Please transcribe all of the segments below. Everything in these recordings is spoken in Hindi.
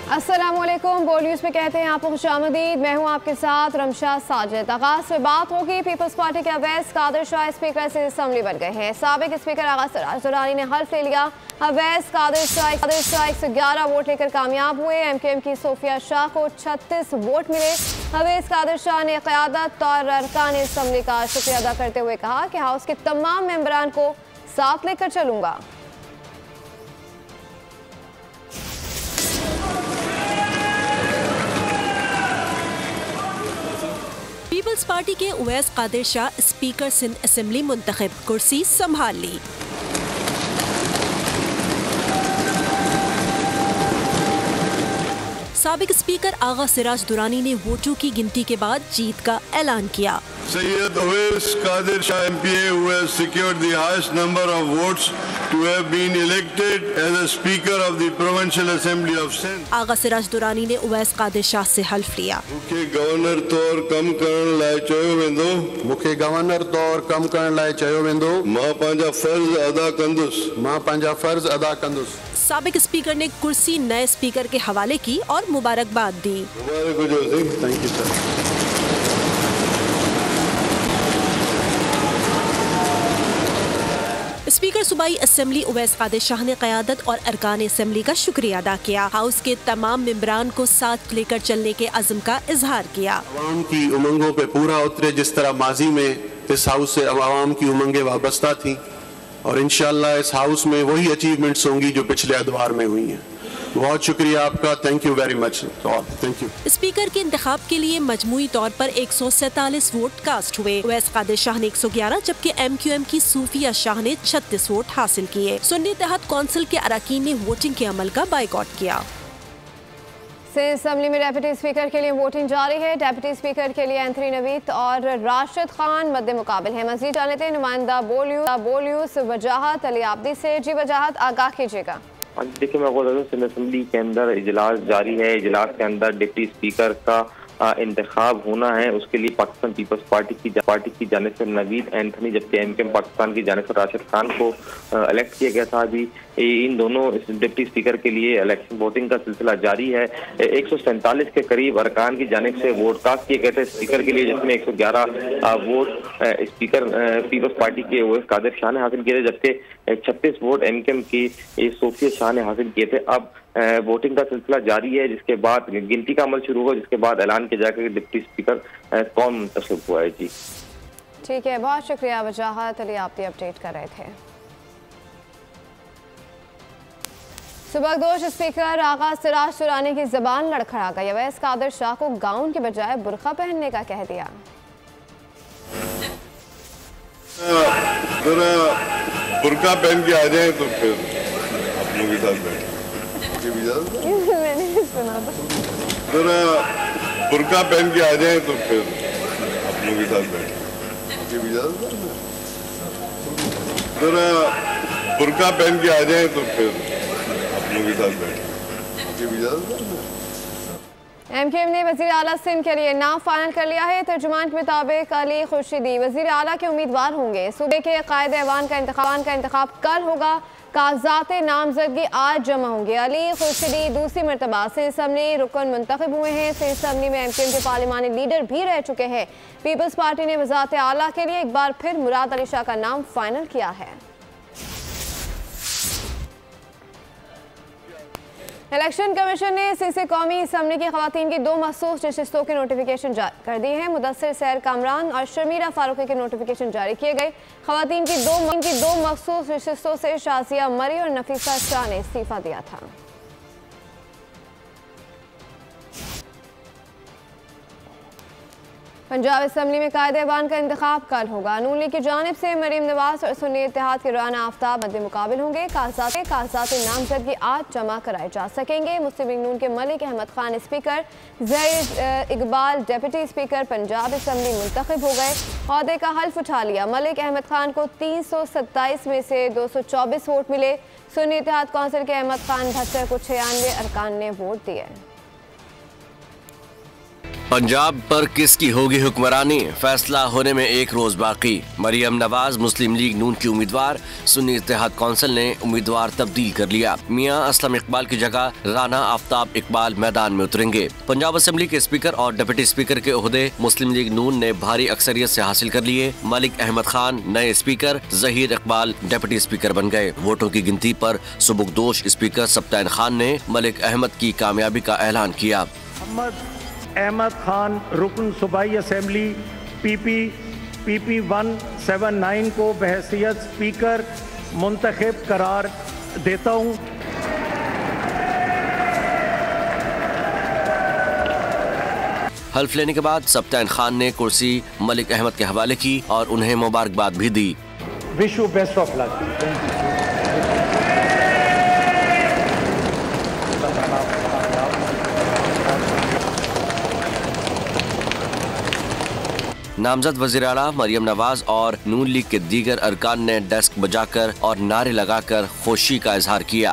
अस्सलामुअलैकुम। बोल न्यूज़ में कहते हैं आपको खुशामदीद। मैं हूं आपके साथ रमशा साजिद। आगाज से बात होगी। पीपल्स पार्टी के अवैस कादिर शाह स्पीकर से असम्बली बन गए हैं। साबिक स्पीकर आगा सिराज दुरानी ने हल्फ ले लिया। अवैस कादिर शाह 111 वोट लेकर कामयाब हुए। MQM की सोफिया शाह को 36 वोट मिले। अवैस कादिर शाह ने क़यादत और अरकान असम्बली का शुक्रिया अदा करते हुए कहा कि हाउस के तमाम मेंबरान को साथ लेकर चलूंगा। पीपल्स पार्टी के उवैस कादिर शाह स्पीकर सिंध असेंबली मुंतखब, कुर्सी संभाल ली। साबिक स्पीकर आगा सिराज दुरानी ने वोटों की गिनती के बाद जीत का ऐलान किया। Sayyid Uwais Qadir Shah MPA, who has secured the highest number of votes to have been elected as a Speaker of the Provincial Assembly of Sindh. आगा सिराज दुरानी ने उवैस कादिर शाह से हल्फ लिया। मुख्य गवर्नर तौर कम करण लाइ चयो वेंदो। मुख्य गवर्नर तौर कम करण लाइ चयो वेंदो। मां पंहिंजा फर्ज अदा कंदुसि। मां पंहिंजा फर्ज अदा कंदुसि। साबिक स्पीकर ने कुर्सी नए स्पीकर के हवाले की और मुबारकबाद दी। मुबारक हुजो Singh. Thank you sir. Speaker सूबाई असेंबली उवैस कादिर शाह ने क़यादत और अरकान असेंबली का शुक्रिया अदा किया। हाउस के तमाम मेंबरान को साथ लेकर चलने के अज़्म का इजहार किया। आवाम की उमंगों पे पूरा उतरे, जिस तरह माजी में इस हाउस से आवाम की उमंगें वाबस्ता थी, और इंशाअल्लाह इस हाउस में वही अचीवमेंट्स होंगी जो पिछले अदवार में हुई हैं। बहुत शुक्रिया आपका। Thank you very much. Thank you. Speaker के इंतखाब के लिए मजमूई तौर पर 147 वोट कास्ट हुए। उवैस कादिर शाह ने 111 जबकि MQM की सूफिया शाह ने 36 वोट हासिल किए। सुन्नी तहत कौंसिल के अरकान ने वोटिंग के अमल का बाइकआउट किया। सिंध असेंबली में डेप्यूटी स्पीकर के लिए वोटिंग जारी है। डेप्यूटी स्पीकर के लिए एंथनी नवीद और राशिद खान मद्दे मुकाबिल है। मजीद जान लेते हैं नुमाइंदा बोलियूस वजाहत अली आब्दी से। जी वजाहत आगाह कीजिएगा। देखिए, मैं बोल रहा हूँ सिंध असेंबली के अंदर इजलास जारी है। इजलास के अंदर डिप्टी स्पीकर का इंतखाब होना है। उसके लिए पाकिस्तान पीपल्स पार्टी की जानिब से नवीद एंथनी जबकि MQM पाकिस्तान की जानिब से राशिद खान को इलेक्ट किया गया था। अभी इन दोनों डिप्टी स्पीकर के लिए इलेक्शन वोटिंग का सिलसिला जारी है। 147 के करीब अरकान की जानिब से वोट कास्ट किए गए थे स्पीकर के लिए, जिसमें 111 वोट स्पीकर पीपल्स पार्टी के उवैस कादिर शाह ने हासिल किए थे, जबकि 36 वोट MQM की सोफिया शाह ने हासिल किए थे। अब वोटिंग का सिलसिला जारी है, जिसके बाद गिनती का अमल शुरू होगा, जिसके बाद ऐलान किया जाएगा कि डिप्टी स्पीकर कौन मुंतखब हुआ है। जी ठीक है, बहुत शुक्रिया वजाहत अली, आप अपडेट कर रहे थे। सुबकदोश स्पीकर आगा सिराज दुरानी की जबान लड़खड़ा गई। उवैस कादिर शाह को गाउन के बजाय बुर्का पहनने का कह दिया। बुर्का पहन के आ जाए तो फिर आप लोगों के साथ बैठे। मैंने सुना था। जरा बुर्का पहन के आ जाए तो फिर आप लोगों के साथ बैठे। जरा बुर्का पहन के आ जाए तो फिर आप लोगों के साथ बैठे। MQM ने वज़ीर आला सिंध के लिए नाम फाइनल कर लिया है। तर्जुमान के मुताबिक अली खुर्शीदी वज़ीर आला के उम्मीदवार होंगे। सूबे के कायद ऐवान का इंतखाब कल होगा। कागजात नामजदगी आज जमा होंगे। अली खुर्शीदी दूसरी मरतबा सिंध असेंबली रुकन मुंतखब हुए हैं। सिंध असेंबली में MQM के पार्लिमानी लीडर भी रह चुके हैं। पीपल्स पार्टी ने वज़ारत आला के लिए एक बार फिर मुराद अली शाह का नाम फाइनल किया है। इलेक्शन कमीशन ने सीसी कौमी असम्बली की खवातीन की 2 मखसूस नशिस्तों के नोटिफिकेशन जारी कर दिए हैं। मुदस्सिर सैर कामरान और शर्मीरा फारूकी के नोटिफिकेशन जारी किए गए। खवातीन की दो मखसूस नशिस्तों से शाजिया मरी और नफीसा शाह ने इस्तीफा दिया था। पंजाब असेंबली में कायदे ऐवान का इंतखाब कल होगा। नून लीग की जानिब से मरीम नवाज और सुन्नी इत्तेहाद के राना आफ्ताब मद्दे मुकाबिल होंगे। कागजात नामजदगी आज जमा कराए जा सकेंगे। मुस्लिम लीग नून के Malik Ahmad Khan speaker, Zaheer Iqbal deputy speaker Punjab assembly मुंतखब हो गए। ओहदे का हल्फ उठा लिया। मलिक अहमद खान को 327 में से 224 वोट मिले। सुन्नी इत्तेहाद कौंसिल के अहमद खान भट्टर को 96 अरकान ने वोट दिए। पंजाब पर किसकी होगी हुक्मरानी, फैसला होने में एक रोज बाकी। मरियम नवाज मुस्लिम लीग नून की उम्मीदवार, सुन्नी इत्तेहाद कौंसिल ने उम्मीदवार तब्दील कर लिया। मियां असलम इकबाल की जगह राना आफ्ताब इकबाल मैदान में उतरेंगे। पंजाब असेंबली के स्पीकर और डिप्टी स्पीकर के ओहदे मुस्लिम लीग नून ने भारी अक्सरियत से हासिल कर लिए। मलिक अहमद खान नए speaker, Zaheer Iqbal deputy speaker बन गए। वोटों की गिनती पर सुबुकदोश स्पीकर सप्तान खान ने मलिक अहमद की कामयाबी का ऐलान किया। अहमद खान रुकन सूबाई असेंबली PP 179 को बहैसियत स्पीकर मुंतखब करार देता हूँ। हल्फ लेने के बाद सप्तान खान ने कुर्सी मलिक अहमद के हवाले की और उन्हें मुबारकबाद भी दी। Wish you best of luck. नामजद वज़ीर आला मरियम नवाज और नून लीग के दीगर अरकान ने डेस्क बजाकर और नारे लगाकर खुशी का इजहार किया।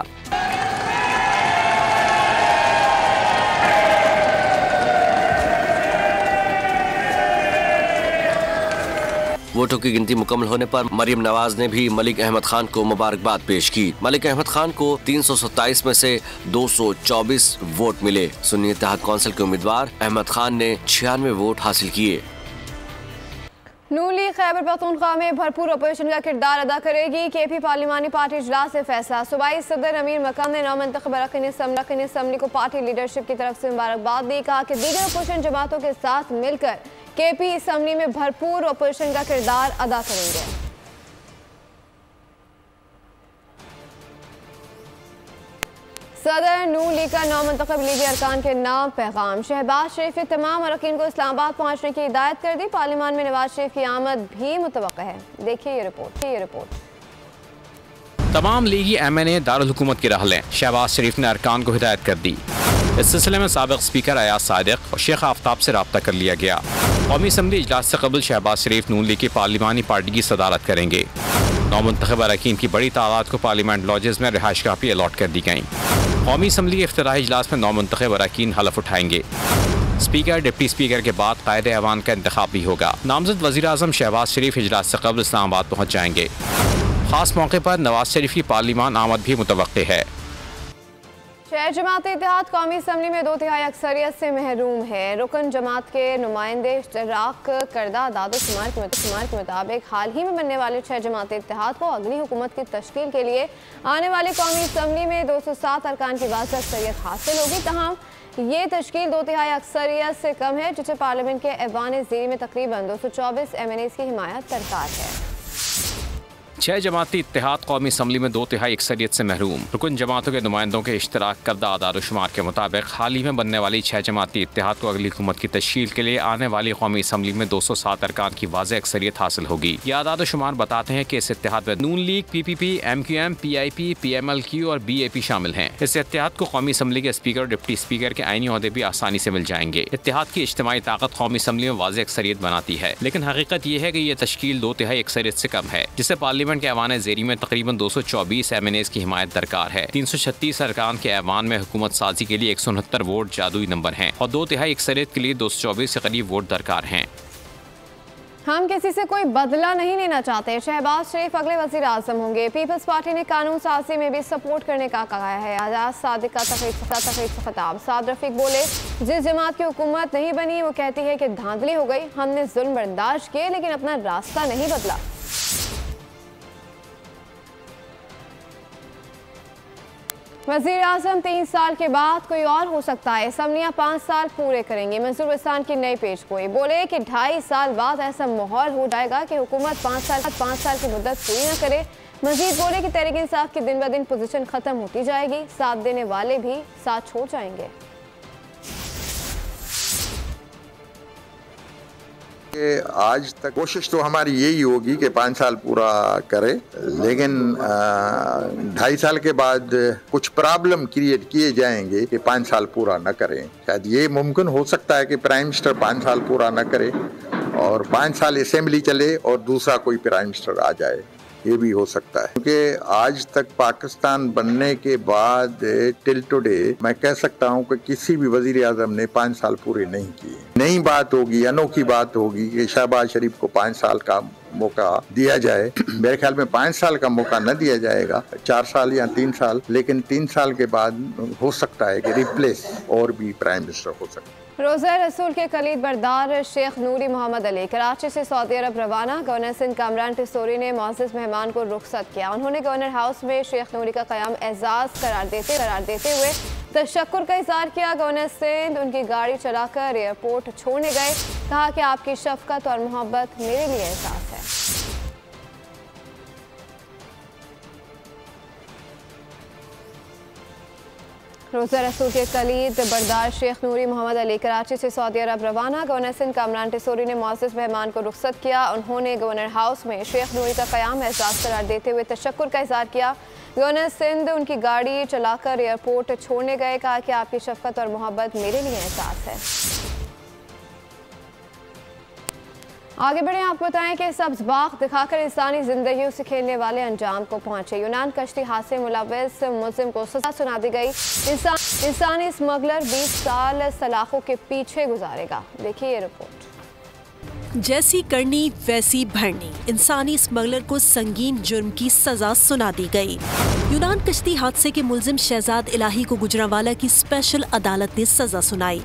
वोटों की गिनती मुकम्मल होने पर मरियम नवाज ने भी मलिक अहमद खान को मुबारकबाद पेश की। मलिक अहमद खान को 327 में से 224 वोट मिले। सुन्नी इत्तेहाद कौंसिल के उम्मीदवार अहमद खान ने 96 वोट हासिल किए। नून लीग खैबर पख्तूनख्वा में भरपूर अपोजिशन का किरदार अदा करेगी। KP पार्लिमानी पार्टी इजलास से फैसला। सूबाई सदर अमीर मकाम ने नौमंतखब अरकान असम्बली को पार्टी लीडरशिप की तरफ से मुबारकबाद दी। कहा कि दीगर अपोजिशन जमातों के साथ मिलकर KP असम्बली में भरपूर अपोजिशन का किरदार अदा करेंगे। सदर नून लीग का नौमंतखब लीगी अरकान के नाम पैगाम। शहबाज शरीफ ने तमाम अरकान को इस्लामाबाद पहुंचने की हिदायत कर दी। पार्लियामान में नवाज शरीफ की आमद भी मुतवक्का है। देखिए ये रिपोर्ट। तमाम लीगी MNA दारुल हुकूमत की राह लें, शहबाज शरीफ ने अरकान को हिदायत कर दी। इस सिलसिले में साबिक स्पीकर अयाज सादिक और शेख आफ्ताब से रब्ता कर लिया गया। कौमी असम्बली इजलास से कबल शहबाज शरीफ नून लीग की पार्लिमानी पार्टी की सदारत करेंगे। नौमंतखब अरकान की बड़ी तादाद को पार्लियामेंट लॉजेस में रिहाइशगाह भी अलॉट कर दी गई। कौमी असम्बली के इफ्तिताही इजलास में नौमंतखब अरकान हलफ उठाएंगे। स्पीकर डिप्टी स्पीकर के बाद कायदे ऐवान का इंतखाब भी होगा। नामजद वज़ीर आज़म शहबाज शरीफ इजलास से कबल इस्लामाबाद पहुँच जाएंगे। खास मौके पर नवाज शरीफ की पार्लिमान आमद भी मुतवक्के है। शहर जमात इत्तेहाद कौमी असम्बली में 2/3 अक्सरियत से महरूम है। रुकन जमात के नुमाइंदे इश्तराक करदा दादोशुमार के मुताबिक हाल ही में बनने वाले 6 जमात इत्तेहाद को अगली हुकूमत की तश्कील के लिए आने वाली कौमी असम्बली में 207 अरकान की वाज़ेह अक्सरियत हासिल होगी। तमाम ये तश्कील 2/3 अक्सरियत से कम है, जिसे पार्लियामेंट के ऐवान ज़ेरी में तकरीबन 224 MNAs की हिमायत दरकार है। 6 जमाती इत्तेहाद कौमी असम्बली में 2/3 अक्सरियत से महरूम। रुकन जमातों के नुमाइंदों के इश्तराक करदा आदाद-ओ-शुमार के मुताबिक हाल ही में बनने वाली 6 जमाती इत्तेहाद को अगली हुकूमत की तश्कील के लिए आने वाली कौमी असम्बली में 207 अरकान की वाज़ेह अक्सरियत हासिल होगी। ये आदाद-ओ-शुमार बताते हैं कि इस इत्तेहाद में नून league, PPP, MQM, PIP, PMLQ और BAP शामिल हैं। इस इत्तेहाद को कौमी असम्बली के स्पीकर और डिप्टी स्पीकर के आईनी ओहदे भी आसानी से मिल जाएंगे। इत्तेहाद की इज्तिमाई ताकत कौमी असम्बली में वाज़ेह अक्सरियत बनाती है, लेकिन हकीकत यह है कि यह तश्कील 2/3 अक्सरियत से कम है, जिससे पार्लियामेंट के ऐवान ज़ेरी में तकरीबन 224 MNAs की हिमायत दरकार है। 336 अरकान के ऐवान में हुकूमत साजी के लिए 169 वोट जादुई नंबर हैं और 2/3 अक्सरियत के लिए 224 के करीब वोट दरकार हैं। हम किसी से कोई बदला नहीं लेना चाहते। शहबाज शरीफ अगले वज़ीर आज़म होंगे। पीपल्स पार्टी ने कानून साजी में भी सपोर्ट करने का कहा है। आजाद सादिक का तकरीर से खिताब। साद रफीक बोले, जिस जमात की हुकूमत नहीं बनी वो कहती है कि धांधली हो गई, हमने जुल्म बर्दाश्त किए लेकिन अपना रास्ता नहीं बदला। वज़ीर आज़म 3 साल के बाद कोई और हो सकता है। असम्बलियाँ 5 साल पूरे करेंगी। मंसूर हसन की नई पेश गोई। बोले कि 2.5 साल बाद ऐसा माहौल हो जाएगा कि हुकूमत 5 साल की मुद्दत पूरी न करे। मजीद बोले कि तहरीक इंसाफ की दिन ब दिन पोजीशन खत्म होती जाएगी, साथ देने वाले भी साथ छोड़ जाएंगे। आज तक कोशिश तो हमारी यही होगी कि 5 साल पूरा करे, लेकिन 2.5 साल के बाद कुछ प्रॉब्लम क्रिएट किए जाएंगे कि 5 साल पूरा न करें। शायद ये मुमकिन हो सकता है कि प्राइम मिनिस्टर 5 साल पूरा न करे और 5 साल असेंबली चले और दूसरा कोई प्राइम मिनिस्टर आ जाए। ये भी हो सकता है, क्योंकि आज तक पाकिस्तान बनने के बाद टिल टुडे मैं कह सकता हूँ कि किसी भी वजीर आजम ने 5 साल पूरे नहीं किए। नई बात होगी, अनोखी बात होगी कि शहबाज शरीफ को 5 साल का मौका दिया जाए। मेरे ख्याल में 5 साल का मौका न दिया जाएगा, 4 साल या 3 साल, लेकिन 3 साल के बाद हो सकता है कि रिप्लेस और भी प्राइम मिनिस्टर हो सकता है। रोज़ा रसूल के कलीद बरदार शेख नूरी मोहम्मद अली कराची से सऊदी अरब रवाना। गवर्नर सिंध कामरान टिस्टोरी ने मुअज़्ज़ज़ मेहमान को रुखसत किया। उन्होंने गवर्नर हाउस में शेख नूरी का क़याम एजाज़ करार देते हुए तशक्कुर का इज़हार किया। गवर्नर सिंध उनकी गाड़ी चलाकर एयरपोर्ट छोड़ने गए। कहा कि आपकी शफ़क़त और मोहब्बत मेरे लिए एहसास है। रोज़ा रसूल के कलीद बरदार शेख नूरी मोहम्मद अली कराची से सऊदी अरब रवाना। गवर्नर सिंध कामरान टिस्टोरी ने मुअज़्ज़ज़ मेहमान को रुखसत किया। उन्होंने गवर्नर हाउस में शेख नूरी का क़याम एहसास करार देते हुए तशक्कुर का इज़हार किया। गवर्नर सिंध उनकी गाड़ी चलाकर एयरपोर्ट छोड़ने गए। कहा कि आपकी शफ़क़त और मोहब्बत मेरे लिए एहसास है। आगे बढ़े, आपको बताएं कि सब्ज बाग दिखाकर इंसानी जिंदगियों से खेलने वाले अंजाम को पहुंचे। यूनान कश्ती हादसे मुलव्वस मुल्जिम को सजा सुना दी गई। इंसानी स्मगलर 20 साल सलाखों के पीछे गुजारेगा। देखिए ये रिपोर्ट। जैसी करनी वैसी भरनी, इंसानी स्मगलर को संगीन जुर्म की सजा सुना दी गई। यूनान कश्ती हादसे के मुल्जिम शहजाद इलाही को गुजरांवाला की स्पेशल अदालत ने सजा सुनाई।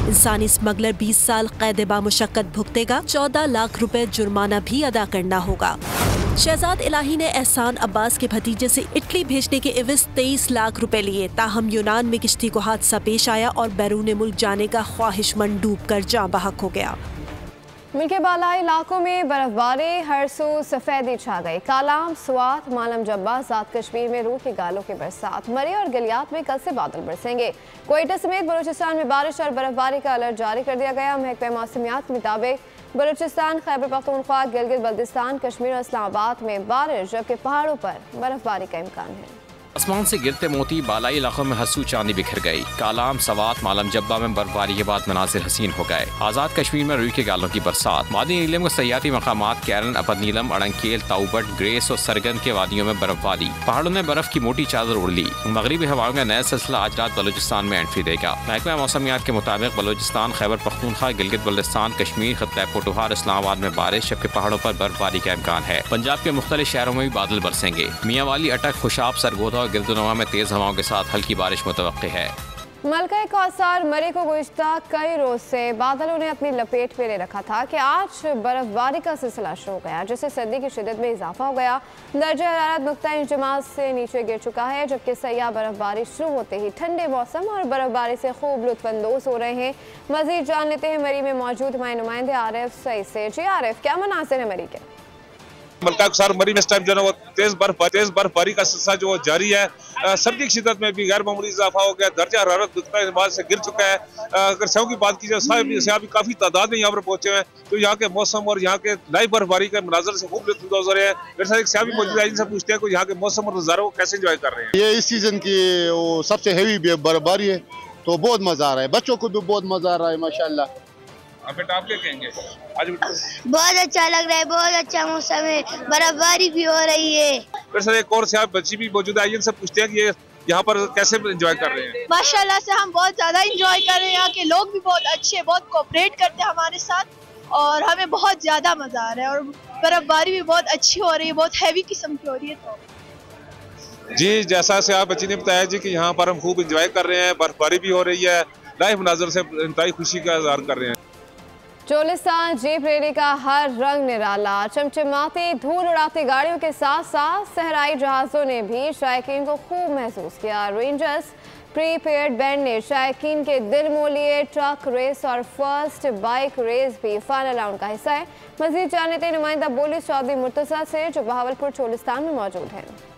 इंसानी स्मगलर 20 साल कैद बामुशक्कत भुगतेगा। 14 लाख रुपए जुर्माना भी अदा करना होगा। शहजाद इलाही ने एहसान अब्बास के भतीजे से इटली भेजने के एवज 23 लाख रुपए लिए। ताहम यूनान में किश्ती को हादसा पेश आया और बैरून मुल्क जाने का ख्वाहिशमंद डूब कर जाँ बहक हो गया। मुल्क के बालाई इलाकों में बर्फबारी, हर सू सफेदी छा गई। कालाम, स्वात, मालम जब्बा, ज़ात कश्मीर में रूह के गालों की बरसात। मरी और गलियात में कल से बादल बरसेंगे। क्वेटा समेत बलूचिस्तान में बारिश और बर्फबारी का अलर्ट जारी कर दिया गया। महकमा मौसमियात के मुताबिक बलूचिस्तान, खैबर पख्तूनख्वा, गिलगित बल्तिस्तान, कश्मीर और इस्लामाबाद में बारिश, जबकि पहाड़ों पर बर्फबारी का इम्कान है। आसमान से गिरते मोती, बालाई इलाकों में हंसू चांदी बिखर गई। कालाम, सवात, मालम जब्बा में बर्फबारी के बाद मनाजिर हसीन हो गए। आज़ाद कश्मीर में रुई के गालों की बरसात। मादी नीलम के सयाती मकामात कैरन, अपद नीलम, अड़ंकेल, ताउबट, ग्रेस और सरगन के वादियों में बर्फबारी। पहाड़ों ने बर्फ की मोटी चादर उड़ ली। मगरिबी हवाओं का नया सिलसिला आज रात बलूचिस्तान में एंट्री देगा। महकमा मौसमियात के मुताबिक बलूचिस्तान, खैबर पख्तूनख्वा, गिलगित बल्तिस्तान, कश्मीर, खित्ता पख्तूनख्वा, इस्लामाबाद में बारिश, जबकि पहाड़ों पर बर्फबारी का इम्कान है। पंजाब के मुख्तलिफ शहरों में भी बादल बरसेंगे। मियांवाली, अटक, खुशाब, सरगोधा और गिरदुनवा में तेज हवाओं के साथ हल्की बारिश मुतवक्की है। मलका कौसार मरी को गुज़िश्ता कई रोज से बादलों ने अपनी लपेट में ले रखा था कि आज बर्फबारी का सिलसिला शुरू हो गया, जिससे सर्दी की शिद्दत में इजाफा हो गया। दर्जा हरारत नुक्ता इंजमाज से नीचे गिर चुका है, जबकि सयाह बर्फबारी शुरू होते ही ठंडे मौसम और बर्फबारी से खूब लुत्फानंदोज हो रहे हैं। मजीद जान लेते हैं मरी में मौजूद हमारे नुमाइंदे आरिफ सईद से। जी आरिफ, क्या मनासिर है मरी के? मलका कौसार मरी में इस टाइम जो है वो तेज बर्फबारी का सिलसिला जो जारी है। सर्दी की शिद्दत में भी गैर मामूली इजाफा हो गया। दर्जा हरारत नुक्ता से गिर चुका है। अगर सौ की बात की जाए, सयाह भी काफी तादाद में यहाँ पर पहुंचे हैं, तो यहाँ के मौसम और यहाँ के लाइव बर्फबारी के मनाजर से खूब लुत्फानंदोज हो रहे हैं। मेरे साथ एक सयाह भी मौजूद है, इनसे पूछते हैं कि यहाँ के मौसम और नजारों को कैसे एंजॉय कर रहे हैं। ये इस सीजन की सबसे हैवी बर्फबारी है, तो बहुत मजा आ रहा है। बच्चों को भी बहुत मजा आ रहा है माशाल्लाह। बेटा आप क्या कहेंगे? आज बहुत अच्छा लग रहा है, बहुत अच्छा मौसम है, बर्फबारी भी हो रही है। मेरे साथ एक और सयाह बच्ची भी मौजूद है, इनसे पूछते हैं कि ये यहाँ पर कैसे एंजॉय कर रहे हैं। माशाल्लाह से हम बहुत ज्यादा एंजॉय कर रहे हैं। यहाँ के लोग भी बहुत अच्छे, बहुत कोऑपरेट करते हैं हमारे साथ और हमें बहुत ज्यादा मजा आ रहा है। और बर्फबारी भी बहुत अच्छी हो रही है, बहुत हैवी किस्म की हो रही है। तो जी, जैसा से आप बच्ची ने बताया जी कि यहाँ पर हम खूब एंजॉय कर रहे हैं, बर्फबारी भी हो रही है, लाइव मनाजर से इंतहाई खुशी का इजहार कर रहे हैं। चोलिस्तान जीप रैली का हर रंग निराला, चमचमाती धूल उड़ाती गाड़ियों के साथ साथ सहराई जहाज़ों ने भी शायकीन को खूब महसूस किया। रेंजर्स प्रीपेड बैंड ने शायकीन के दिल मोह लिए। ट्रक रेस और फर्स्ट बाइक रेस भी फाइनल राउंड का हिस्सा है। मजीद जान लेते हैं नुमाइंदा बोली चौधरी मुर्तजा से, जो बहावलपुर चोलिस्तान में मौजूद है।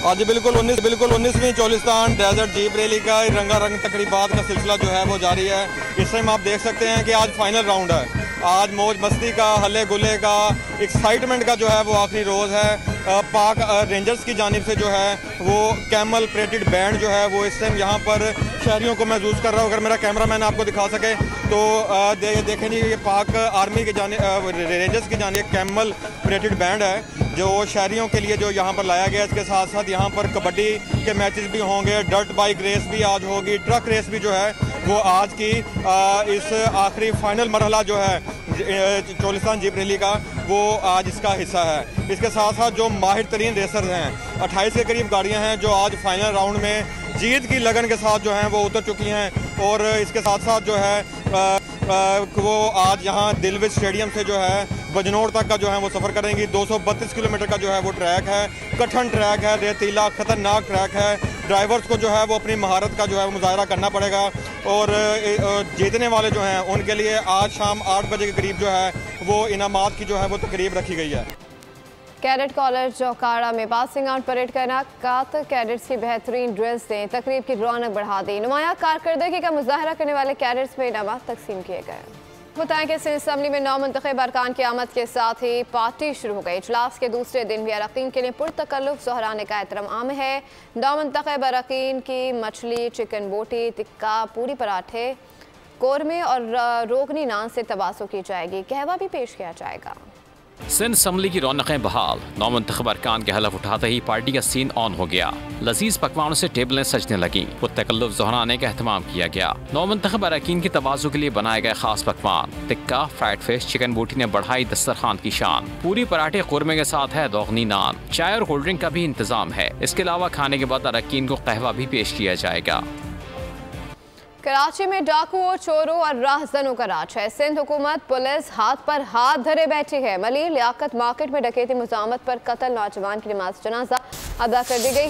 आज बिल्कुल 19वीं चोलिस्तान डेजर्ट जीप रैली का रंगारंग तकरीबात का सिलसिला जो है वो जारी है। इस टाइम आप देख सकते हैं कि आज फाइनल राउंड है। आज मौज मस्ती का, हल्ले गुल्ले का, एक्साइटमेंट का जो है वो आखिरी रोज़ है। पाक रेंजर्स की जानिब से जो है वो कैमल प्लेटेड बैंड जो है वो इस टाइम यहाँ पर शहरियों को महसूस कर रहा हूँ। अगर मेरा कैमरामैन आपको दिखा सके तो देखें जी, ये पाक आर्मी की जानिब रेंजर्स की जानिब कैमल परेड बैंड है जो शहरियों के लिए जो यहाँ पर लाया गया। इसके साथ साथ यहाँ पर कबड्डी के मैचेस भी होंगे, डर्ट बाइक रेस भी आज होगी, ट्रक रेस भी जो है वो आज की इस आखिरी फाइनल मरहला जो है चोलिस्तान जीप रैली का वो आज इसका हिस्सा है। इसके साथ साथ जो माहिर तरीन रेसर्स हैं, 28 के करीब गाड़ियां हैं जो आज फाइनल राउंड में जीत की लगन के साथ जो हैं वो उतर चुकी हैं। और इसके साथ साथ जो है वो आज यहाँ दिलविज स्टेडियम से जो है बजनौर तक का जो है वो सफ़र करेंगी। 232 किलोमीटर का जो है वो ट्रैक है, कठिन ट्रैक है, रेतीला खतरनाक ट्रैक है। ड्राइवर्स को जो है वो अपनी महारत का जो है मुजाहरा करना पड़ेगा और जीतने वाले जो हैं उनके लिए आज शाम 8 बजे के करीब जो है वो इनामात की जो है वो तकरीब रखी गई है। कैडेट कॉलेज चौकाड़ा में पासिंग आउट परेड का इनाकात, कैडेट्स की बेहतरीन ड्रेस ने तकरीब की रौनक बढ़ा दी। नुमाया कारकर्दगी का मुजाहरा करने वाले कैडेट्स में इनामात तकसीम किए गए। बताएं कि सिंध असम्बली में नौमुंतखब अरकान की आमद के साथ ही पार्टी शुरू हो गई। इजलास के दूसरे दिन भी अरकान के लिए पुरतकल्लुफ़ ज़हराने का एहतराम है। नौमुंतखब अरकान की मछली, चिकन बोटी, टिक्का, पूरी पराठे, कोरमे और रोगनी नान से तवासो की जाएगी। कहवा भी पेश किया जाएगा। सिंध असम्बली की रौनकें बहाल, नौमुंतखब अरकान के हलफ उठाते ही पार्टी का सीन ऑन हो गया। लजीज पकवानों से टेबलें सजने लगीं, पुरतकल्लुफ़ ज़हराने का एहतमाम किया गया। नौमुंतखब अरकान की तवाज़ु के लिए बनाए गए खास पकवान टिक्का, फ्राइड फिश, चिकन बोटी ने बढ़ाई दस्तरखान की शान। पूरी पराठे कुरमे के साथ है रोगनी नान, चाय और कोल्ड ड्रिंक का भी इंतजाम है। इसके अलावा खाने के बाद अरकान को कहवा भी पेश किया जाएगा। कराची में डाकुओं, चोरों और राहजनों का राज है। सिंध हुकूमत पुलिस हाथ पर हाथ धरे बैठी है। मलिर लियाकत मार्केट में डकैती मुजामत पर कत्ल नौजवान की नमाज जनाजा अदा कर दी गई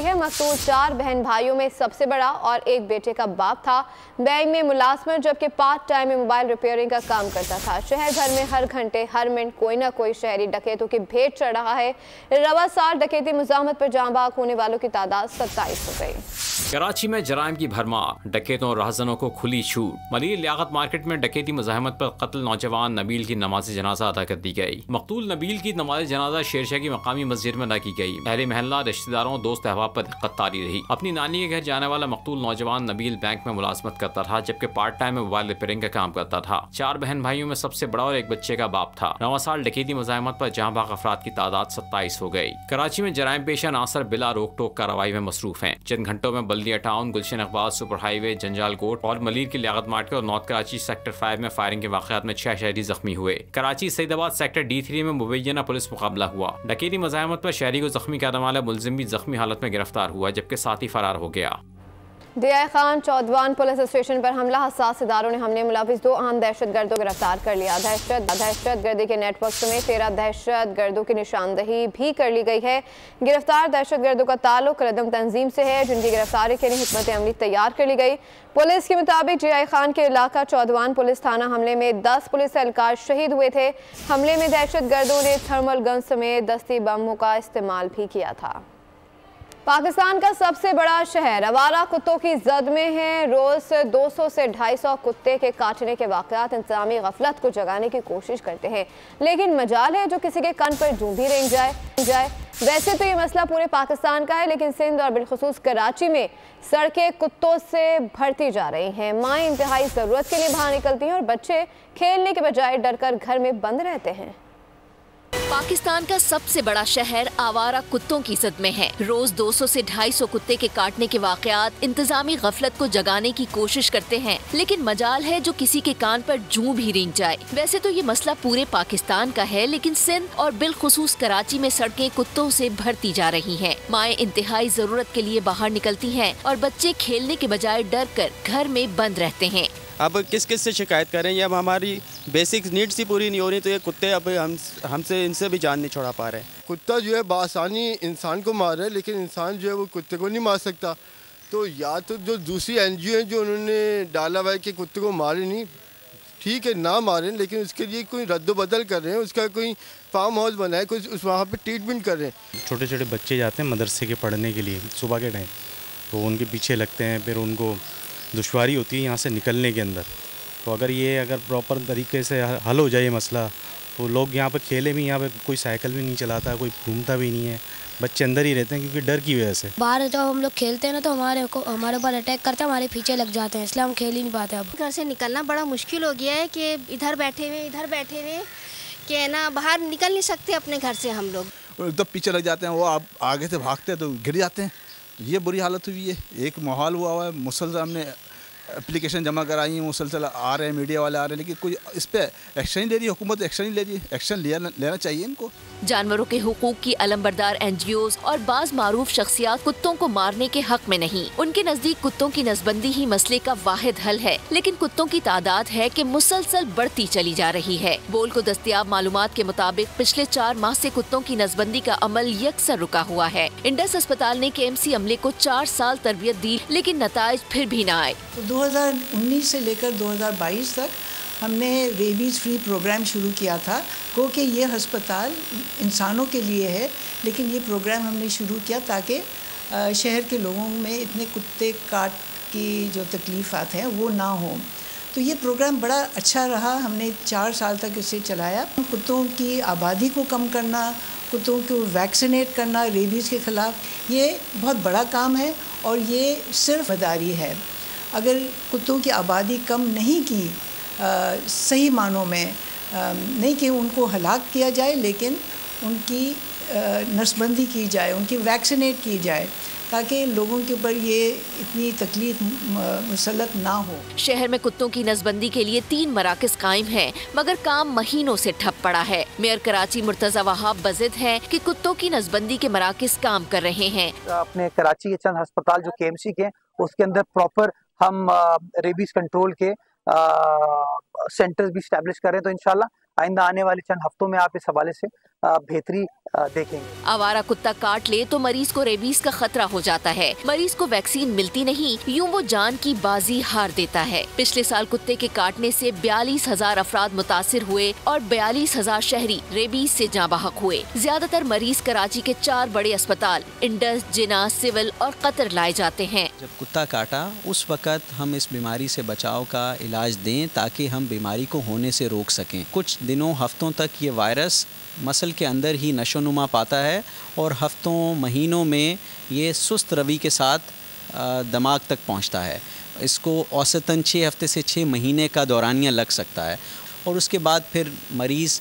है। मकतूल 4 बहन भाइयों में सबसे बड़ा और एक बेटे का बाप था। बैंक में मुलाजमत जबकि पार्ट टाइम में मोबाइल रिपेयरिंग का काम करता था। शहर भर में हर घंटे हर मिनट कोई ना कोई शहरी डकैतों की भेंट चढ़ रहा है। रवा साल डकैती मुजामत पर जाँ बाग होने वालों की तादाद 27 हो गई। कराची में जराइम की भरमार, डकैतों और राहजनों को खुली छूट। मलिर लियाकत मार्केट में डकैती मुजाहमत पर कत्ल नौजवान नबील की नमाज जनाजा अदा कर दी गई। मकतूल नबील की नमाज जनाजा शेरशाह की मकामी मस्जिद में अदा की गई। अहले महल्ला, रिश्तेदारों, दोस्त अहबाब पर दिक्कत तारी रही। अपनी नानी के घर जाने वाला मकतूल नौजवान नबील बैंक में मुलाजमत करता था जबकि पार्ट टाइम में मोबाइल रिपेयरिंग का काम करता था। 4 बहन भाइयों में सबसे बड़ा और एक बच्चे का बाप था। रवा साल डकैती मुजाहमत पर जहाँ बाग अफराद की तादाद 27 हो गई। कराची में जराइम पेशा नासर बिला रोक टोक कार्रवाई में मसरूफ है। चंद घंटों में बल्दिया टाउन, गुलशन अकबार, सुपर हाईवे, जंजाल कोट और मलिर की लियाकत मार्केट और नॉर्थ कराची सेक्टर 5 में फायरिंग के वाक़यात में 6 शहरी जख्मी हुए। कराची सईदाबाद सेक्टर D3 में मुबैना पुलिस मुकाबला हुआ। डकैती मज़ाहमत पर शहरी को जख्मी करने वाला मुलजिम भी जख्मी हालत में गिरफ्तार हुआ जबकि साथी फरार हो गया। दिया खान चौधवान पुलिस स्टेशन पर हमला, हसास इदारों ने हमले मुलविस 2 अहम दहशतगर्दों को गिरफ्तार कर लिया। दहशतगर्दी के नेटवर्क समेत 13 दहशतगर्दों की निशानदही भी कर ली गई है। गिरफ्तार दहशतगर्दों का ताल्लुक रदम तंजीम से है जिनकी गिरफ्तारी के लिए हिकमत अमली तैयार कर ली गई। पुलिस के मुताबिक जिया खान के इलाका चौधवान पुलिस थाना हमले में 10 पुलिस एहलकार शहीद हुए थे। हमले में दहशतगर्दों ने थर्मल गन समेत दस्ती बमों का इस्तेमाल भी किया था। पाकिस्तान का सबसे बड़ा शहर आवारा कुत्तों की जद में है। रोज 200 से 250 कुत्ते के काटने के वाक़यात इंतज़ामी गफलत को जगाने की कोशिश करते हैं, लेकिन मजाल है जो किसी के कान पर जूं भी रेंग जाए। वैसे तो ये मसला पूरे पाकिस्तान का है, लेकिन सिंध और बिलखुसूस कराची में सड़कें कुत्तों से भरती जा रही हैं। माएँ इंतहाई ज़रूरत के लिए बाहर निकलती हैं और बच्चे खेलने के बजाय डरकर घर में बंद रहते हैं। पाकिस्तान का सबसे बड़ा शहर आवारा कुत्तों की जद में है। रोज 200 से 250 कुत्ते के काटने के वाक़यात इंतजामी गफलत को जगाने की कोशिश करते हैं, लेकिन मजाल है जो किसी के कान पर जूं भी रेंग जाए। वैसे तो ये मसला पूरे पाकिस्तान का है, लेकिन सिंध और बिलखुसूस कराची में सड़कें कुत्तों से भरती जा रही हैं। माएँ इंतहाई जरूरत के लिए बाहर निकलती हैं और बच्चे खेलने के बजाय डर कर घर में बंद रहते हैं। अब किस किस से शिकायत करें, अब हमारी बेसिक नीड्स ही पूरी नहीं हो रही, तो ये कुत्ते अब हमसे इनसे भी जान नहीं छोड़ा पा रहे। कुत्ता जो है बासानी इंसान को मार रहा है, लेकिन इंसान जो है वो कुत्ते को नहीं मार सकता। तो या तो जो दूसरी NGO हैं जो उन्होंने डाला हुआ है कि कुत्ते को मारे नहीं, ठीक है ना मारें, लेकिन उसके लिए कोई रद्द-बदल कर रहे हैं, उसका कोई फार्म हाउस बनाए, कुछ उस वहाँ पे ट्रीटमेंट कर रहे हैं। छोटे छोटे बच्चे जाते हैं मदरसे के पढ़ने के लिए सुबह के टाइम, तो उनके पीछे लगते हैं, फिर उनको दुश्वारी होती है यहाँ से निकलने के अंदर। तो अगर प्रॉपर तरीके से हल हो जाए मसला, तो लोग यहाँ पे खेले भी, यहाँ पे कोई साइकिल भी नहीं चलाता, कोई घूमता भी नहीं है, बच्चे अंदर ही रहते हैं क्योंकि डर की वजह से। बाहर जब हम लोग खेलते हैं ना तो हमारे ऊपर अटैक करते हैं, हमारे पीछे लग जाते हैं, इसलिए हम खेल ही नहीं पाते। अब घर से निकलना बड़ा मुश्किल हो गया है कि इधर बैठे हुए कि है ना बाहर निकल नहीं सकते अपने घर से हम लोग, एकदम पीछे लग जाते हैं, वो आप आगे से भागते हैं तो गिर जाते हैं। तो ये बुरी हालत हुई है। एक माहौल हुआ है, मुसलसल हमने एप्लीकेशन जमा कराई हैं, मुसलसल आ रहे हैं, मीडिया वाले आ रहे हैं, लेकिन कोई इस पर एक्शन नहीं ले रही, हुकूमत एक्शन नहीं ले रही। एक्शन लेना चाहिए इनको। जानवरों के हुकूक की अलंबरदार NGOs और बाज मारूफ शख्सियात कुत्तों को मारने के हक में नहीं। उनके नजदीक कुत्तों की नसबंदी ही मसले का वाहिद हल है, लेकिन कुत्तों की तादाद है कि मुसलसल बढ़ती चली जा रही है। बोल को दस्तयाब मालूमात के मुताबिक पिछले 4 माह से कुत्तों की नसबंदी का अमल यकसर रुका हुआ है। इंडस अस्पताल ने KMC अमले को 4 साल तरबियत दी, लेकिन नताइज फिर भी न आए। 2019 से लेकर 2022 तक हमने रेबीज़ फ्री प्रोग्राम शुरू किया था, क्योंकि ये हस्पताल इंसानों के लिए है, लेकिन ये प्रोग्राम हमने शुरू किया ताकि शहर के लोगों में इतने कुत्ते काट की जो तकलीफ़ात हैं वो ना हो। तो ये प्रोग्राम बड़ा अच्छा रहा, हमने 4 साल तक इसे चलाया। कुत्तों की आबादी को कम करना, कुत्तों को वैक्सीनेट करना रेबीज़ के ख़िलाफ़, ये बहुत बड़ा काम है और ये सिर्फ वफादारी है। अगर कुत्तों की आबादी कम नहीं की, सही मानों में नहीं कि उनको हलाक किया जाए, लेकिन उनकी नसबंदी की जाए, उनकी वैक्सीनेट की जाए, ताकि लोगों के ऊपर ये इतनी तकलीफ मुसल्लत ना हो। शहर में कुत्तों की नसबंदी के लिए 3 मराकज़ कायम हैं, मगर काम महीनों से ठप पड़ा है। मेयर कराची मुर्तज़ा वहाब बज़िद हैं कि कुत्तों की नसबंदी के मराकज़ काम कर रहे हैं। अपने कराची के चंद अस्पताल जो KMC के, उसके अंदर प्रॉपर हम रेबीज कंट्रोल के सेंटर्स भी स्टैब्लिश कर रहे हैं। तो इंशाल्लाह आइंदा आने वाले चंद हफ्तों में आप इस हवाले से बेहतरी देखेंगे। आवारा कुत्ता काट ले तो मरीज को रेबीज का खतरा हो जाता है। मरीज को वैक्सीन मिलती नहीं, यूं वो जान की बाजी हार देता है। पिछले साल कुत्ते के काटने से 42,000 अफराद मुतासिर हुए और 42,000 शहरी रेबीज से जाँ बहक हुए। ज्यादातर मरीज कराची के 4 बड़े अस्पताल इंडस, जिना, सिविल और कतर लाए जाते हैं। जब कुत्ता काटा उस वक्त हम इस बीमारी से बचाव का इलाज दें ताकि हम बीमारी को होने से रोक सकें। कुछ दिनों हफ्तों तक ये वायरस मसल के अंदर ही नशोनुमा पाता है और हफ्तों महीनों में ये सुस्त रवि के साथ दिमाग तक पहुंचता है। इसको औसतन 6 हफ्ते से 6 महीने का दौरानिया लग सकता है और उसके बाद फिर मरीज़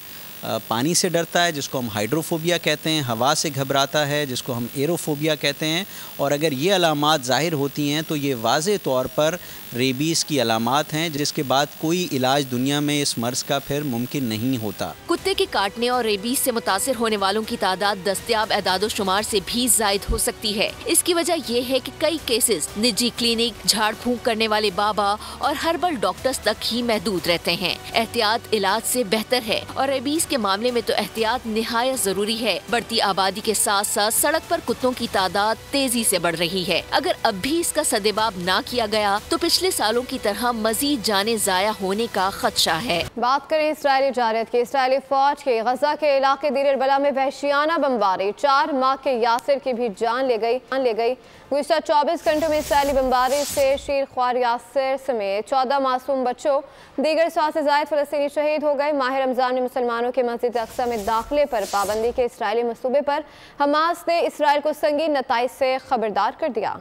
पानी से डरता है, जिसको हम हाइड्रोफोबिया कहते हैं, हवा से घबराता है, जिसको हम एरोफोबिया कहते हैं। और अगर ये अलामात ज़ाहिर होती हैं तो ये वाज़े तौर पर रेबीज़ की अलामात हैं, जिसके बाद कोई इलाज दुनिया में इस मर्ज़ का फिर मुमकिन नहीं होता। कुत्ते के काटने और रेबीज से मुतासिर होने वालों की तादाद दस्तयाब एदादो शुमार से भी ज़ायद हो सकती है। इसकी वजह यह है कि कई केसेस निजी क्लिनिक, झाड़ फूंक करने वाले बाबा और हर्बल डॉक्टर्स तक ही महदूद रहते हैं। एहतियात इलाज से बेहतर है और रेबीज के मामले में तो एहतियात निहायत जरूरी है। बढ़ती आबादी के साथ साथ सड़क पर कुत्तों की तादाद तेजी से बढ़ रही है। अगर अब भी इसका सदेबाब ना किया गया तो पिछले सालों की तरह मजीद जाने जाया होने का खदशा है। बात करें इसराइली जारत की। इसराइली फौज के गजा के इलाके दीर अल-बला में वहशियाना बमबारी, 4 माह के यासिर की भी जान ले गई। गुज़श्ता 24 घंटों में इसराइली बमबारी से शीर ख्वार यासिर समेत 14 मासूम बच्चों, दीगर 100 से ज़ायद फ़लस्तीनी शहीद हो गए। माह रमज़ान में मुसलमानों के मस्जिद अक्सा में दाखिले पर पाबंदी के इसराइली मंसूबे पर हमास ने इसराइल को संगीन नताइज से खबरदार कर दिया।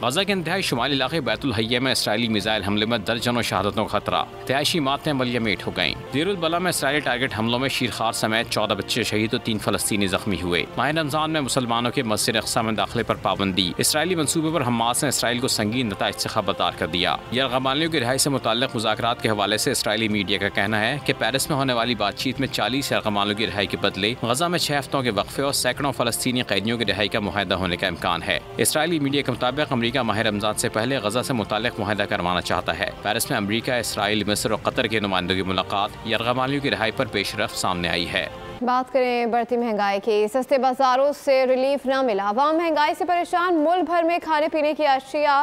गजा के इंतहाई शुमाली इलाके बैतुल हय्या में इसराइली मिसाइल हमले में दर्जनों शहादतों का खतरा, तयाशी मातें मलियामेट हो गईं। दीर अल-बला में इसराइली टारगेट हमलों में शीर ख्वार समेत 14 बच्चे शहीद और 3 फ़लस्तीनी जख्मी हुए। माह रमज़ान में मुसलमानों के मस्जिद अक्सा में दाखिले पर पाबंदी, इसराइली मंसूबे पर हमास ने इसराइल को संगीन नताइज से खबरदार कर दिया। यरग़मालियों की रिहाई से मुताल्लिक़ मुज़ाकरात के हवाले से इसराइली मीडिया का कहना है कि पेरिस में होने वाली बातचीत में 40 यरग़मालियों की रिहाई के बदले गजा में 6 हफ्तों के वक्फे और सैकड़ों फ़लस्तीनी कैदियों की रिहाई का मुआहदा होने का इम्कान है। इसराइली मीडिया के मुताबिक अमरीका माह रमज़ान से पहले गजा से मुताल्लिक़ मुआहदा करवाना चाहता है। पेरिस में अमरीका, इसराइल, मिस्र और कतर के नुमाइंदों की मुलाकात, यरग़मालियों की रिहाई पर पेशरफ सामने आई है। बात करें बढ़ती महंगाई की। सस्ते बाजारों से रिलीफ न मिला, आवाम महंगाई से परेशान। मुल्क भर में खाने पीने की अशिया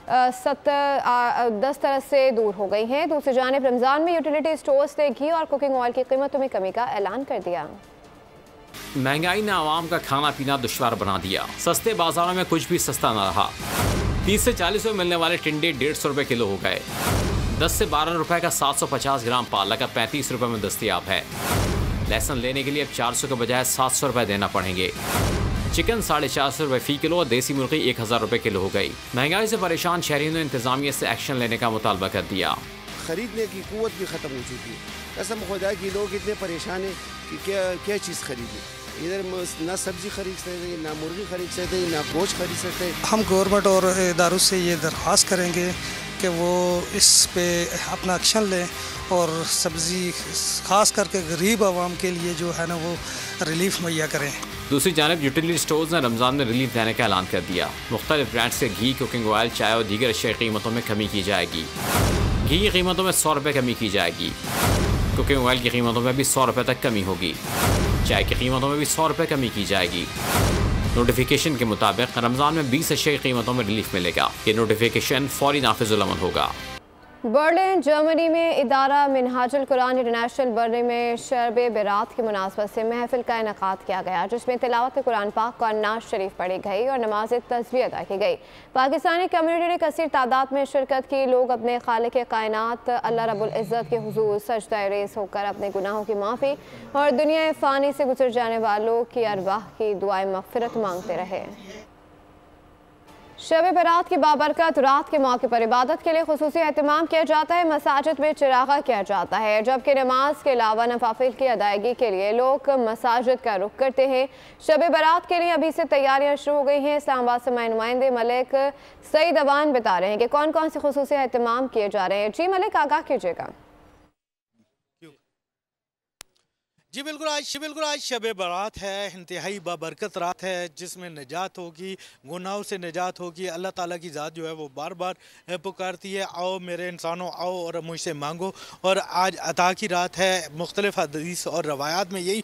10 तरह से दूर हो गई हैं। दूसरी जानिब रमज़ान में यूटिलिटी स्टोर्स ने घी और कुकिंग ऑयल की कीमतों में कमी का ऐलान कर दिया। महंगाई ने आवाम का खाना पीना दुश्वार बना दिया। सस्ते बाजारों में कुछ भी सस्ता न रहा। 30 से 40 में मिलने वाले टिंडे 150 रुपये किलो हो गए। 10 से 12 रुपए का 750 ग्राम पालक अब 35 रुपये में दस्तियाब है। लहसुन लेने के लिए अब 400 के बजाय 700 रुपये देना पड़ेंगे। चिकन 450 रुपये फ़ी किलो और देसी मुर्गी 1000 रुपये किलो हो गई। महंगाई से परेशान शहरियों ने इंतजामिया से एक्शन लेने का मुतालबा कर दिया। ख़रीदने की क़ुव्वत भी ख़त्म हो चुकी है। कसम खुदा की लोग इतने परेशान हैं कि क्या चीज़ खरीदें। इधर ना सब्ज़ी खरीद सकते, ना मुर्गी खरीद सकते, ना गोश्त खरीद सकते। हम गवर्नमेंट और इदारों से ये दरख्वास्त करेंगे कि वो इस पे अपना एक्शन लें और सब्ज़ी ख़ास करके गरीब आवाम के लिए जो है ना वो रिलीफ मुहैया करें। दूसरी जानब यूटिलिटी स्टोर्स ने रमज़ान में रिलीफ देने का ऐलान कर दिया। मुख्तलिफ ब्रांड्स के घी, कुकिंग ऑयल, चाय और दीगर अशिया की कीमतों में कमी की जाएगी। घी की कीमतों में 100 रुपये कमी की जाएगी। कुकिंग ऑयल की कीमतों में भी 100 रुपये तक कमी होगी। चाय की कीमतों में भी 100 रुपये कमी की जाएगी। नोटिफिकेशन के मुताबिक रमज़ान में 20 अशिया की कीमतों में रिलीफ मिलेगा। ये नोटिफिकेशन फौरी नाफिजुल अमल होगा। बर्लिन जर्मनी में इदारा मिनहाजुल कुरान इंटरनेशनल बर्लिन में शरब बरात की मुनासबत से महफिल का इनेकाद किया गया, जिसमें तिलावत कुरान पाक और नाज शरीफ पढ़ी गई और नमाज तस्बीह अदा की गई। पाकिस्तानी कम्युनिटी ने कसीर तादाद में शिरकत की। लोग अपने खालिक कायनात अल्लाह रब्बुल इज़्ज़त के हुजूर सजदा रेज़ होकर अपने गुनाहों की माफ़ी और दुनिया फ़ानी से गुजर जाने वालों की अरवाह की दुआए मग़फ़िरत मांगते रहे। शब बरात की बाबरकत रात के मौके पर इबादत के लिए खुसूसी एहतमाम किया जाता है। मसाजिद में चिरागा किया जाता है, जबकि नमाज के अलावा नवाफिल की अदायगी के लिए लोग मसाजिद का रुख करते हैं। शब बरात के लिए अभी से तैयारियां शुरू हो गई हैं। इस्लामाबाद से हमारे नुमाइंदे मलिक सईद अवान बता रहे हैं कि कौन कौन से खुसूसी एहतमाम किए जा रहे हैं। जी मलिक, आगाह कीजिएगा। जी बिल्कुल, आज शब बारात है, इंतहाई बाबरकत रात है, जिसमें निजात होगी, गुनाहों से निजात होगी। अल्लाह ताला की ज़ात जो है वो बार बार पुकारती है, आओ मेरे इंसानों आओ और मुझसे मांगो। और आज अता की रात है। मुख्तलिफ हदीस और रवायात में यही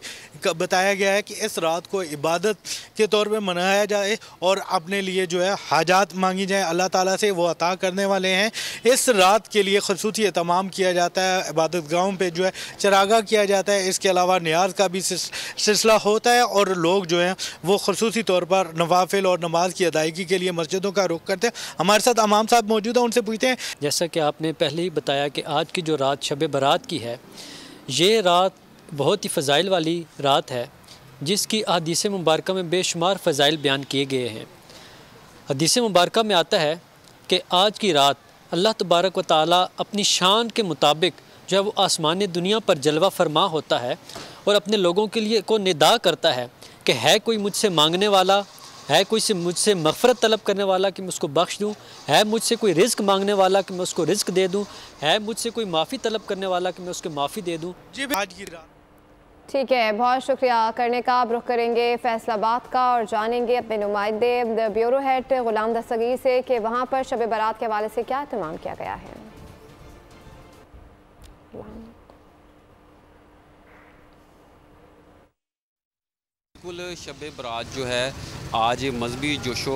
बताया गया है कि इस रात को इबादत के तौर पर मनाया जाए और अपने लिए जो है हाजात मांगी जाए। अल्लाह ताला से वो अता करने वाले हैं। इस रात के लिए खसूसी एहतमाम किया जाता है। इबादत गाहों पर जो है चरागा किया जाता है। इसके अलावा न्याज का भी सिलसिला होता है और लोग जो हैं वो खसूसी तौर पर नवाफिल और नमाज की अदायगी के लिए मस्जिदों का रुख करते हैं। हमारे साथ इमाम साहब मौजूद हैं, उनसे पूछते हैं। जैसा कि आपने पहले ही बताया कि आज की जो रात शब बारात की है, ये रात बहुत ही फ़ज़ाइल वाली रात है, जिसकी हदीस मुबारक में बेशुमार फ़ज़ाइल बयान किए गए हैं। हदीस मुबारक में आता है कि आज की रात अल्लाह तबारक व तआला अपनी शान के मुताबिक जो है वो आसमान दुनिया पर जलवा फरमा होता है और अपने लोगों के लिए को निदा करता है कि है कोई मुझसे मांगने वाला, है कोई से मुझसे मग़फ़िरत तलब करने वाला कि मैं उसको बख्श दूँ, है मुझसे कोई रिज़्क़ मांगने वाला कि मैं उसको रिज़्क़ दे दूँ, है मुझसे कोई माफ़ी तलब करने वाला कि मैं उसको माफ़ी दे दूँ। जी आज की रात ठीक है, बहुत शुक्रिया करने का। आप रुख करेंगे फैसलाबाद का और जानेंगे अपने नुमाइंदे ब्यूरो हेड ग़ुलाम दस्तगीर से कि वहाँ पर शब बारात के हवाले से क्या एहतमाम किया गया है। बिल्कुल, शब बारात जो है आज मजहबी जोशो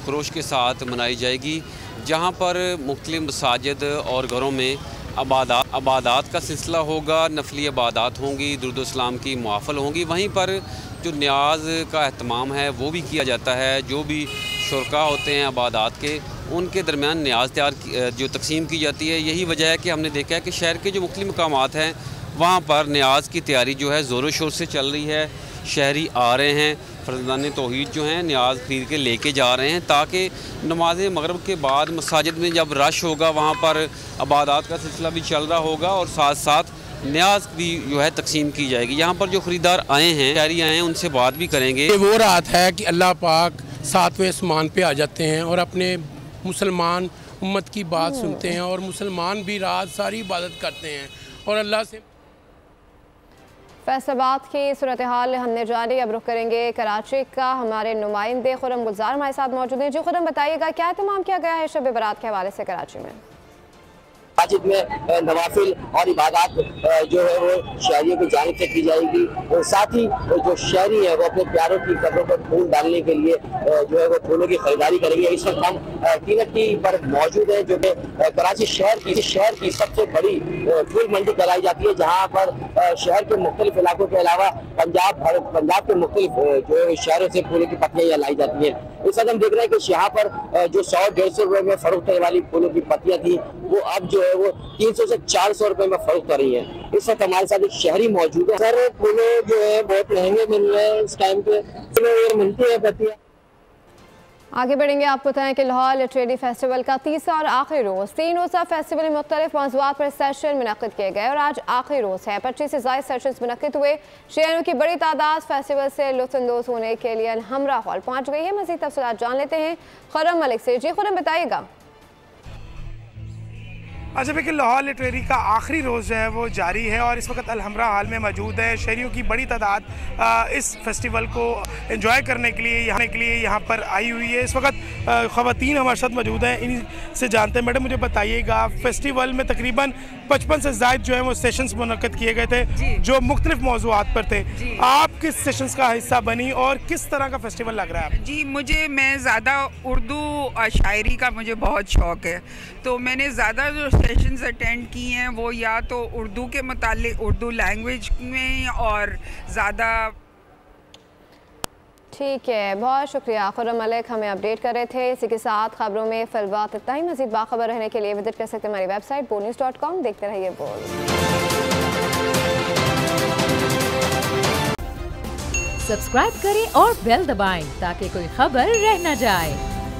खरोश के साथ मनाई जाएगी, जहाँ पर मुख्तलिफ मसाजिद और घरों में अबादात का सिलसिला होगा, नफली अबादात होंगी, दुरूद सलाम की मुआफ़ल होंगी। वहीं पर जो न्याज का अहतमाम है वो भी किया जाता है। जो भी शुरका होते हैं अबादात के, उनके दरमियान न्याज जो तकसीम की जाती है। यही वजह है कि हमने देखा है कि शहर के जो मुख्तलिफ मकामात हैं वहाँ पर न्याज की तैयारी जो है ज़ोरों शोर से चल रही है। शहरी आ रहे हैं, फर्जंदान तौहीद जो हैं न्याज खरीद के लेके जा रहे हैं, ताकि नमाज मगरिब के बाद मसाजिद में जब रश होगा वहाँ पर अबादात का सिलसिला भी चल रहा होगा और साथ साथ न्याज भी जो है तकसीम की जाएगी। यहाँ पर जो ख़रीदार आए हैं, शहरी आए हैं, उनसे बात भी करेंगे। ये वो रात है कि अल्लाह पाक 7वें आसमान पे आ जाते हैं और अपने मुसलमान उम्मत की बात सुनते हैं और मुसलमान भी रात सारी इबादत करते हैं और अल्लाह से। फैसलाबाद की सूरत हाल हमने जानी। अब रुख करेंगे कराची का। हमारे नुमाइंदे खुरम गुलजार हमारे साथ मौजूद हैं। जी खुरम, बताइएगा क्या एहतमाम किया गया है शब बारात के हवाले से कराची में? मस्जिद में नवाफिल और इबादत जो है वो शहरियों की जानिब से की जाएगी और साथ ही जो शहरी है वो अपने प्यारों की कब्रों पर फूल डालने के लिए जो है वो फूलों की खरीदारी करेंगे। इस वक्त हम कीनती पर मौजूद है, जो कि कराची शहर की सबसे बड़ी फूल मंडी कराई जाती है, जहाँ पर शहर के मुख्तलिफ इलाकों के अलावा पंजाब के मुख्तलिफ जो है शहरों से फूलों की पत्तियाँ लाई जाती हैं। इस वक्त हम देख रहे हैं कि यहाँ पर जो 100-150 रुपए में फरोख्त होने वाली फूलों की पत्तियाँ थी वो अब जो है वो 300 से 400 रुपए में फरोख्त हो रही है। इस वक्त हमारे साथ एक शहरी मौजूद है। सर, फूलों जो है बहुत महंगे मिल रहे हैं इस टाइम पे, मिलती है पत्तियाँ? आगे बढ़ेंगे। आपको बताएं कि लाहौर लिटरेरी फेस्टिवल का तीसरा और आखिरी रोज़ 3 रोज़ा फेस्टिवल में मुख्तलिफ मौज़ूआत पर सेशन मुनक़्क़िद किए गए और आज आखिरी रोज़ है। 25 से ज़ायद सेशंस मुनक़्क़िद हुए। शहरों की बड़ी तादाद फेस्टिवल से लुत्फ़अंदोज़ होने के लिए अलहम्रा हॉल पहुँच गई है। मज़ीद तफ़सीलात जान लेते हैं खुर्रम मलिक से। जी खुर्रम, बताइएगा। अच्छा देखिए, लाहौर लिटरेरी का आखिरी रोज़ जो है वो जारी है और इस वक्त अलहम्रा हॉल में मौजूद है। शहरियों की बड़ी तादाद इस फेस्टिवल को एंजॉय करने के लिए यहाँ पर आई हुई है। इस वक्त ख़वातीन हमारे साथ मौजूद हैं, इन्हीं से जानते हैं। मैडम मुझे बताइएगा, फेस्टिवल में तकरीबन 55 से ज़ायद जो है वो सेशंस मुनक़्क़िद किए गए थे जो मुख्तलिफ मौज़ूआत पर थे। आप किस सेशंस का हिस्सा बनी और किस तरह का फेस्टिवल लग रहा है? जी मैं ज़्यादा उर्दू और शायरी का मुझे बहुत शौक़ है, तो मैंने ज़्यादा जो सेशंस अटेंड किए हैं वो या तो उर्दू के मुतालिक उर्दू लैंग्वेज में और ज़्यादा। ठीक है, बहुत शुक्रिया खुर्रम मलिक, हमें अपडेट कर रहे थे। इसी के साथ खबरों में फ़िलहाल इतना ही। मज़ीद बाखबर रहने के लिए विजिट कर सकते हैं हमारी वेबसाइट boldnews.com। देखते रहिए बोल्ड। सब्सक्राइब करें और बेल दबाएं ताकि कोई खबर रह न जाए।